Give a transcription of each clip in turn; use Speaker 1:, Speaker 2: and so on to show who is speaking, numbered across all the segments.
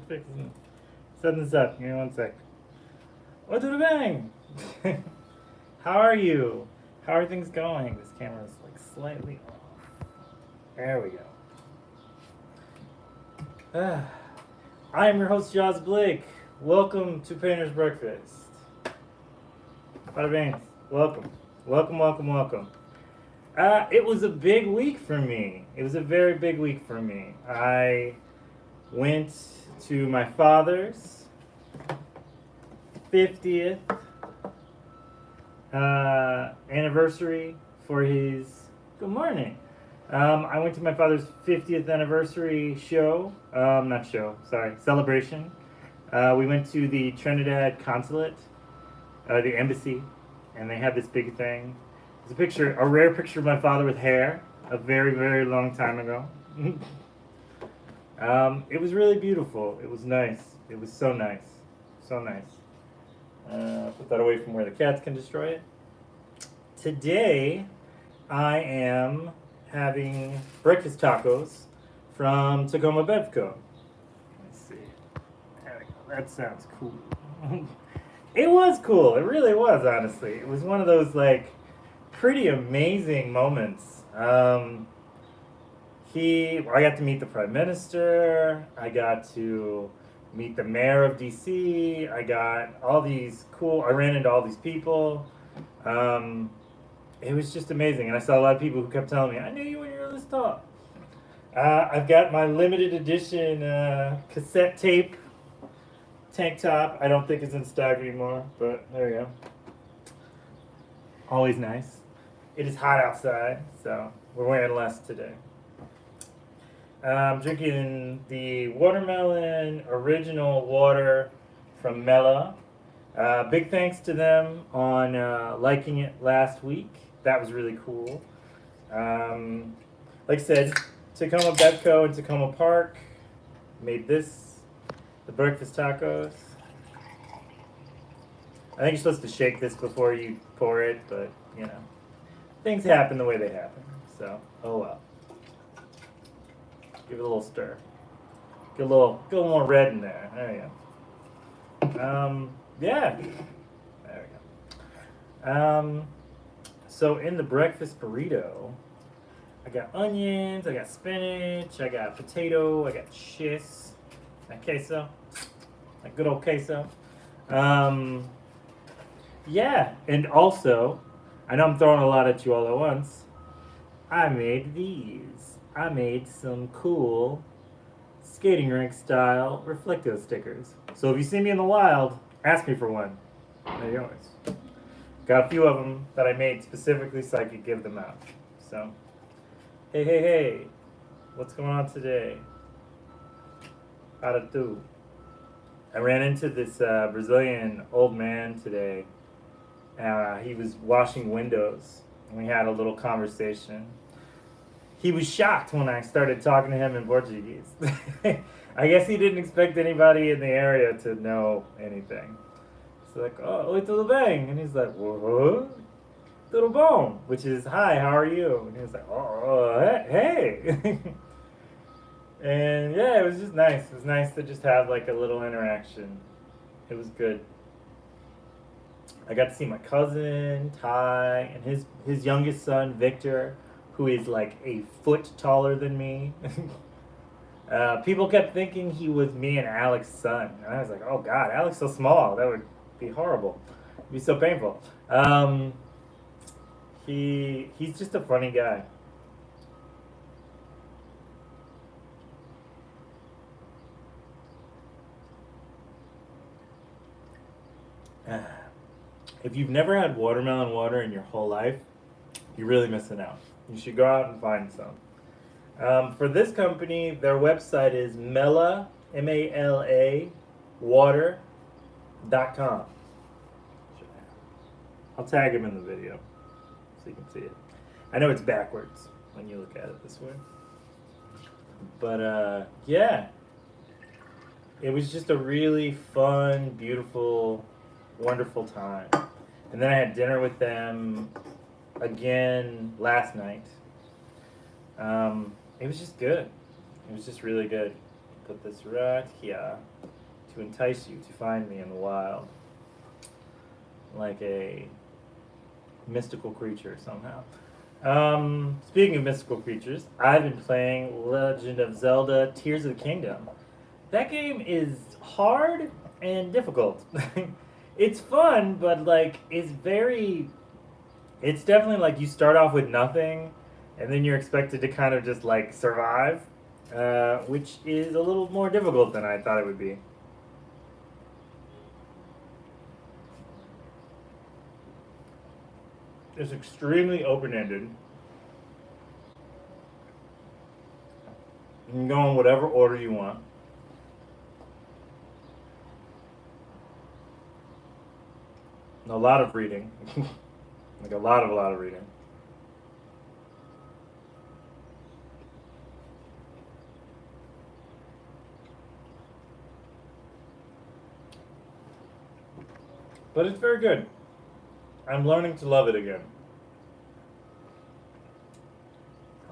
Speaker 1: fixing, setting this up. Give me one sec. Oh, to the bang! How are you? How are things going? This camera's like slightly off. There we go. I am your host, Jaws Blake. Welcome to Painter's Breakfast. Bada bang. Welcome. Welcome, welcome, welcome. It was a big week for me. It was a very big week for me. I went to my father's 50th anniversary for his... Good morning. I went to my father's 50th anniversary celebration. We went to the Trinidad consulate, the embassy, and they had this big thing. There's a rare picture of my father with hair, a very, very long time ago. It was really beautiful. It was nice. It was so nice. So nice. Put that away from where the cats can destroy it. Today, I am having breakfast tacos from Tacoma Bevco. Let's see. There we go. That sounds cool. It was cool. It really was, honestly. It was one of those, like, pretty amazing moments. I got to meet the Prime Minister. I got to meet the mayor of DC. I ran into all these people. It was just amazing. And I saw a lot of people who kept telling me, I knew you when you were this tall. I've got my limited edition cassette tape tank top. I don't think it's in stock anymore, but there you go. Always nice. It is hot outside, so we're wearing less today. I'm drinking the watermelon original water from Mela. Big thanks to them on liking it last week. That was really cool. Like I said, Tacoma Bevco in Tacoma Park made the breakfast tacos. I think you're supposed to shake this before you pour it, but you know, things happen the way they happen. So, oh well. Give it a little stir. Get a little more red in there. There you go. Yeah. There we go. So in the breakfast burrito, I got onions, I got spinach, I got potato, I got cheese, that queso, that good old queso. Yeah, and also, I know I'm throwing a lot at you all at once. I made these. I made some cool skating rink style Reflecto stickers. So if you see me in the wild, ask me for one. They're yours. Got a few of them that I made specifically so I could give them out. So, hey, what's going on today? How do? I ran into this Brazilian old man today. He was washing windows, and we had a little conversation. He was shocked when I started talking to him in Portuguese. I guess he didn't expect anybody in the area to know anything. So like, oh, oi, tudo bem? And he's like, what? Tudo bom? Which is, hi, how are you? And he was like, oh, hey. And yeah, it was just nice. It was nice to just have like a little interaction. It was good. I got to see my cousin, Ty, and his youngest son, Victor, who is like a foot taller than me. People kept thinking he was me and Alex's son. And I was like, oh God, Alex so small. That would be horrible. It'd be so painful. He's just a funny guy. If you've never had watermelon water in your whole life, you're really missing out. You should go out and find some. For this company, their website is Mela, M-A-L-A, water.com. I'll tag him in the video so you can see it. I know it's backwards when you look at it this way. But, yeah. It was just a really fun, beautiful, wonderful time. And then I had dinner with them again last night. It was just good. It was just really good. put this right here to entice you to find me in the wild, like a mystical creature somehow. Speaking of mystical creatures, I've been playing Legend of Zelda Tears of the Kingdom. That game is hard and difficult. It's fun, but like it's definitely like you start off with nothing and then you're expected to kind of just like survive, which is a little more difficult than I thought it would be. It's extremely open-ended. You can go in whatever order you want. A lot of reading. Like a lot of reading. But it's very good. I'm learning to love it again.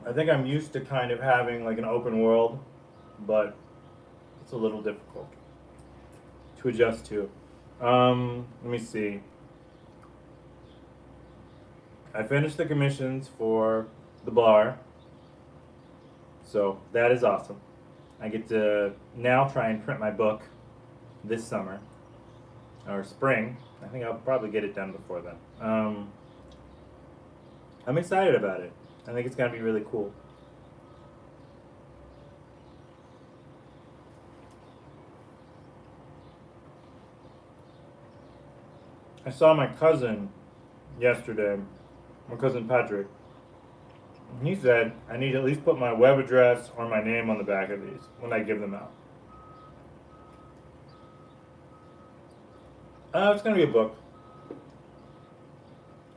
Speaker 1: I think I'm used to kind of having like an open world, but it's a little difficult to adjust to. Let me see. I finished the commissions for the bar, so that is awesome. I get to now try and print my book this summer or spring. I think I'll probably get it done before then. I'm excited about it. I think it's gonna be really cool. I saw my cousin yesterday, my cousin Patrick. He said I need to at least put my web address or my name on the back of these when I give them out. It's gonna be a book.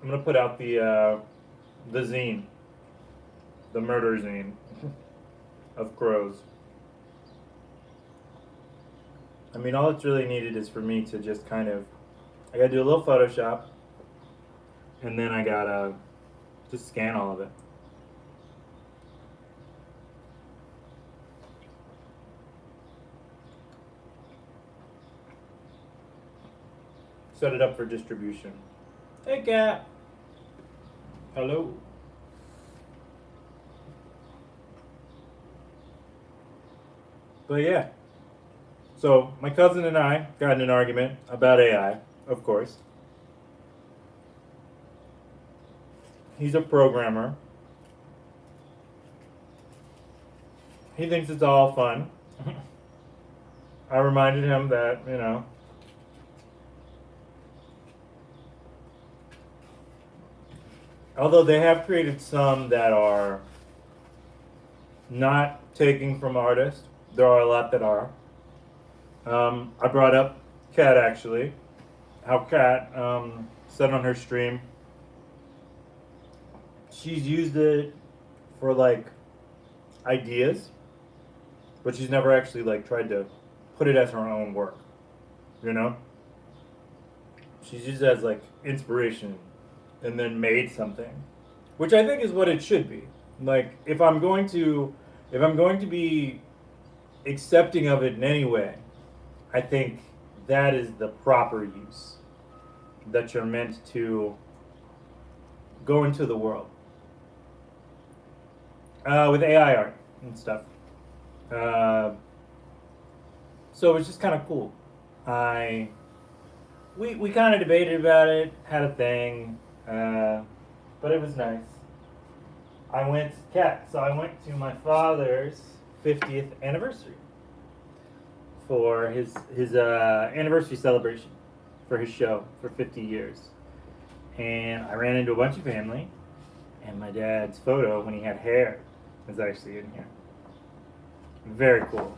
Speaker 1: I'm gonna put out the zine, the murder zine of crows. I mean, all it's really needed is for me to just kind of, I gotta do a little Photoshop, and then I gotta just scan all of it. Set it up for distribution. Hey, cat. Hello. But yeah. So my cousin and I got in an argument about AI, of course. He's a programmer. He thinks it's all fun. I reminded him that, although they have created some that are not taking from artists, there are a lot that are. I brought up Kat actually, how Kat said on her stream, she's used it for like ideas, but she's never actually like tried to put it as her own work. You know, she's used it as like inspiration, and then made something, which I think is what it should be. Like if I'm going to be accepting of it in any way, I think that is the proper use. That you're meant to go into the world with AI art and stuff. So it's just kind of cool. We kind of debated about it, had a thing, but it was nice. I went to my father's 50th anniversary for his anniversary celebration for his show for 50 years. And I ran into a bunch of family, and my dad's photo when he had hair is actually in here. Very cool.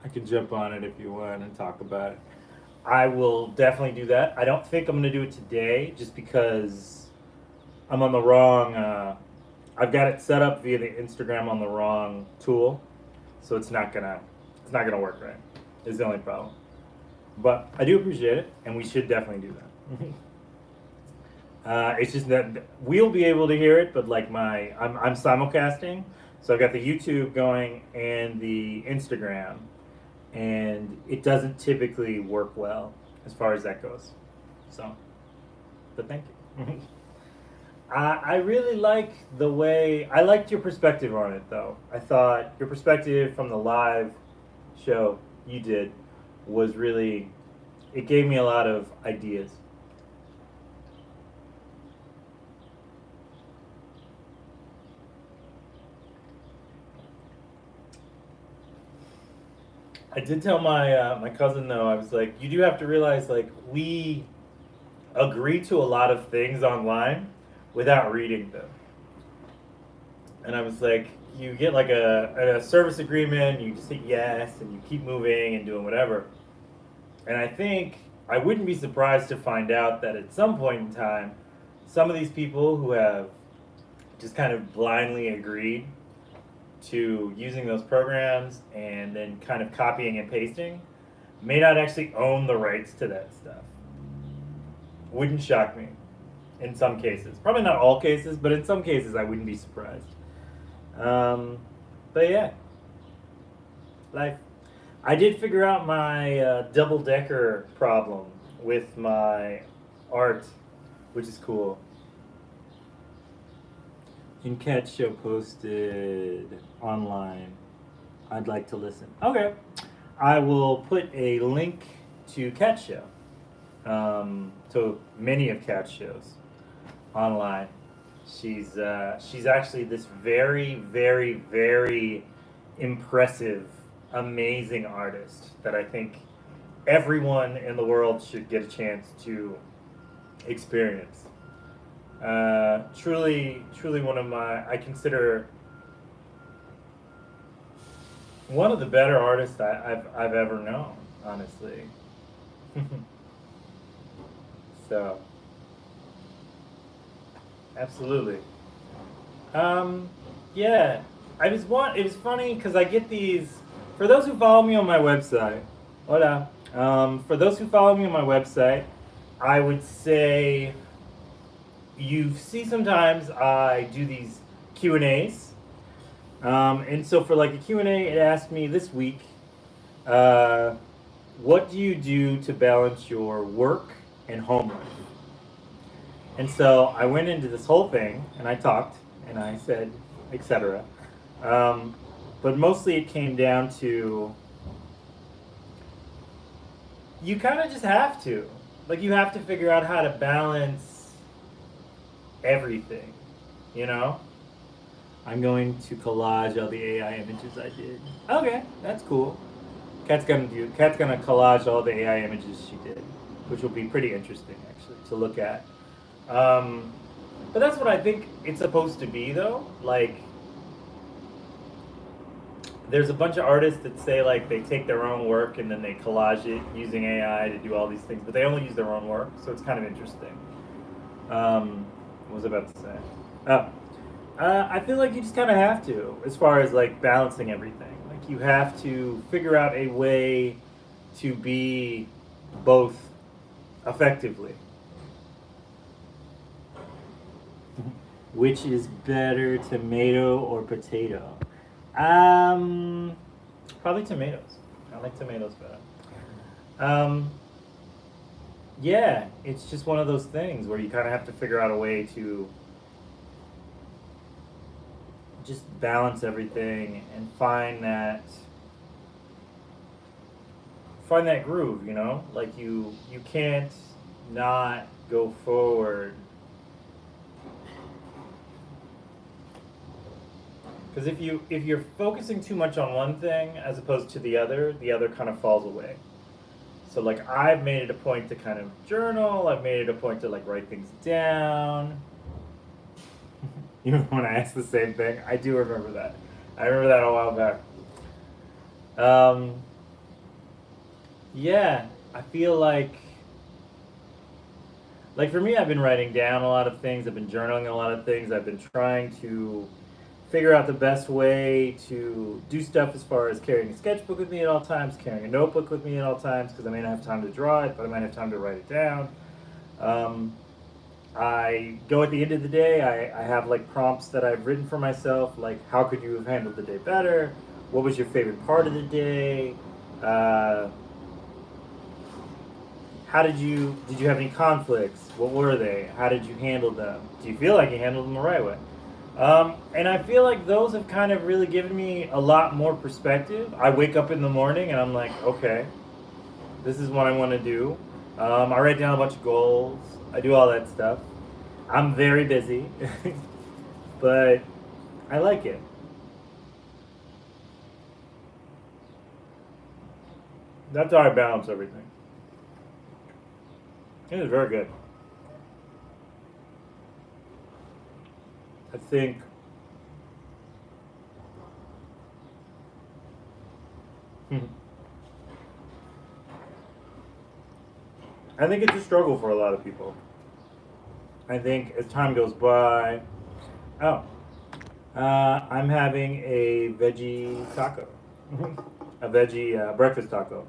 Speaker 1: I can jump on it if you want and talk about it. I will definitely do that. I don't think I'm going to do it today just because I'm on the wrong. I've got it set up via the Instagram on the wrong tool, so it's not gonna work right. Is the only problem. But I do appreciate it, and we should definitely do that. It's just that we'll be able to hear it, but like I'm simulcasting, so I've got the YouTube going and the Instagram, and it doesn't typically work well as far as that goes. So, but thank you. I really like the way I liked your perspective on it, though. I thought your perspective from the live show you did was really, it gave me a lot of ideas. I did tell my cousin though. I was like, you do have to realize like we agree to a lot of things online without reading them. And I was like, you get like a service agreement, you just say yes, and you keep moving and doing whatever. And I think I wouldn't be surprised to find out that at some point in time, some of these people who have just kind of blindly agreed to using those programs and then kind of copying and pasting may not actually own the rights to that stuff. Wouldn't shock me in some cases. Probably not all cases, but in some cases I wouldn't be surprised. But yeah, life. I did figure out my double decker problem with my art, which is cool. In Cat Show posted online. I'd like to listen. Okay. I will put a link to Cat Show, to many of Cat Show's online. She's actually this very, very, very impressive, amazing artist that I think everyone in the world should get a chance to experience. Truly one of I consider one of the better artists I've ever known, honestly. So, absolutely. Yeah, it was funny because I get these, for those who follow me on my website, hola. For those who follow me on my website, I would say you see sometimes I do these Q&As. And so for like a Q&A, it asked me this week, what do you do to balance your work and home life? And so I went into this whole thing and I talked and I said, etc. But mostly it came down to you kind of just have to. Like you have to figure out how to balance everything, you know? I'm going to collage all the AI images I did. Okay, that's cool. Kat's gonna collage all the AI images she did, which will be pretty interesting actually to look at. But that's what I think it's supposed to be though. Like there's a bunch of artists that say like they take their own work and then they collage it using AI to do all these things, but they only use their own work, so it's kind of interesting. What was I about to say? Oh, I feel like you just kind of have to, as far as like balancing everything. Like you have to figure out a way to be both effectively. Which is better, tomato or potato? Probably tomatoes. I like tomatoes better. Yeah, it's just one of those things where you kind of have to figure out a way to just balance everything and find that groove, you know? Like you can't not go forward. Because if you're focusing too much on one thing as opposed to the other kind of falls away. So like I've made it a point to kind of journal. I've made it a point to like write things down. Even when I asked the same thing, I do remember that. I remember that a while back. Yeah, I feel like for me, I've been writing down a lot of things. I've been journaling a lot of things. I've been trying to figure out the best way to do stuff as far as carrying a sketchbook with me at all times, carrying a notebook with me at all times, because I may not have time to draw it, but I might have time to write it down. I go at the end of the day, I have like prompts that I've written for myself, like how could you have handled the day better? What was your favorite part of the day? Uh, how did you have any conflicts? What were they? How did you handle them? Do you feel like you handled them the right way? And I feel like those have kind of really given me a lot more perspective. I wake up in the morning and I'm like, okay, this is what I want to do. I write down a bunch of goals. I do all that stuff. I'm very busy, but I like it. That's how I balance everything. It is very good. I think I think it's a struggle for a lot of people. I think as time goes by, oh, I'm having a veggie taco, a veggie breakfast taco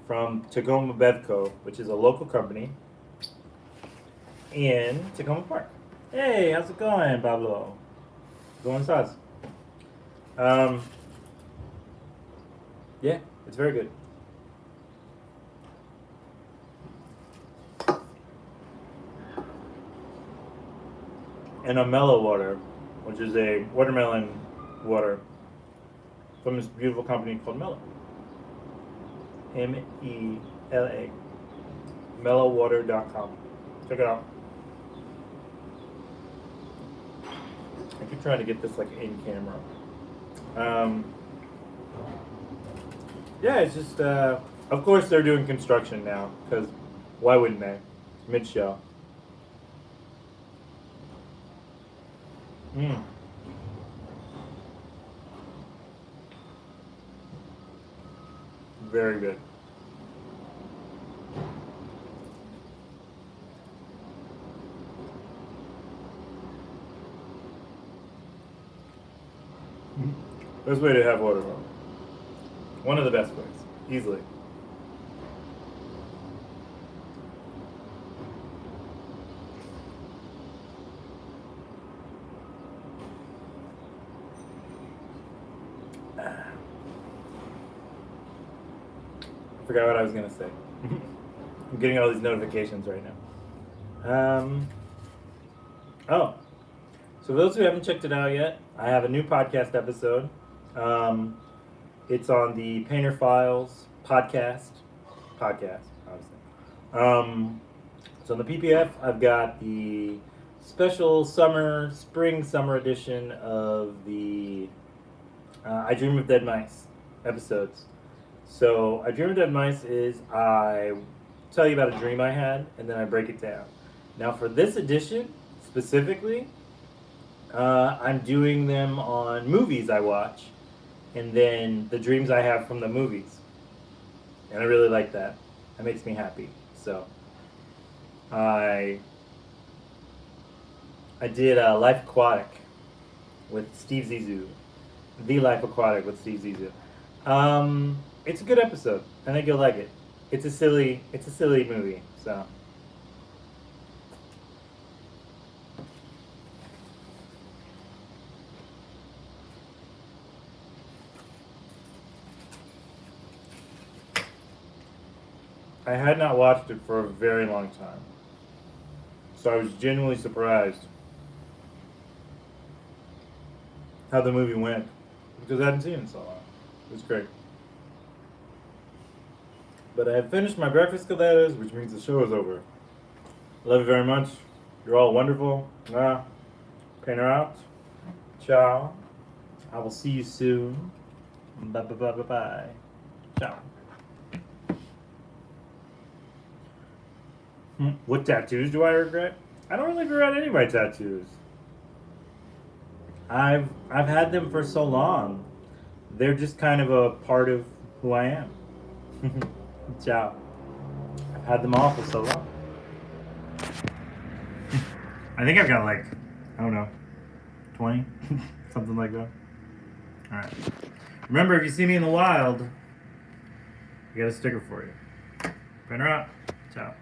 Speaker 1: from Tacoma Bevco, which is a local company in Tacoma Park. Hey, how's it going, Pablo? Going sus. Um, yeah, it's very good. And a mellow water, which is a watermelon water from this beautiful company called Mellow. MELA. Mellowwater.com. Check it out. I keep trying to get this like in camera. Um, yeah, it's just, of course they're doing construction now, because why wouldn't they? Mid show. Mm. Very good. Best way to have watermelon. One of the best ways, easily. I forgot what I was gonna say. I'm getting all these notifications right now. Oh, so for those who haven't checked it out yet, I have a new podcast episode. Um, it's on the Painter Files podcast, obviously. So on the PPF, I've got the special spring summer edition of the I Dream of Dead Mice episodes. So I Dream of Dead Mice is I tell you about a dream I had, and then I break it down. Now for this edition specifically, I'm doing them on movies I watch, and then the dreams I have from the movies, and I really like that. That makes me happy. So I I did Life Aquatic with Steve Zissou, The Life Aquatic with Steve Zissou. It's a good episode. I think you'll like it. It's a silly movie. So I had not watched it for a very long time. So I was genuinely surprised how the movie went because I hadn't seen it in so long. It was great. But I have finished my breakfast colladas, which means the show is over. Love you very much. You're all wonderful. Painter out. Ciao. I will see you soon. Bye bye bye bye bye. Ciao. What tattoos do I regret? I don't really regret any of my tattoos. I've had them for so long. They're just kind of a part of who I am. Ciao. I've had them all for so long. I think I've got like, I don't know, 20? Something like that. Alright. Remember, if you see me in the wild, I got a sticker for you. Print her out. Ciao.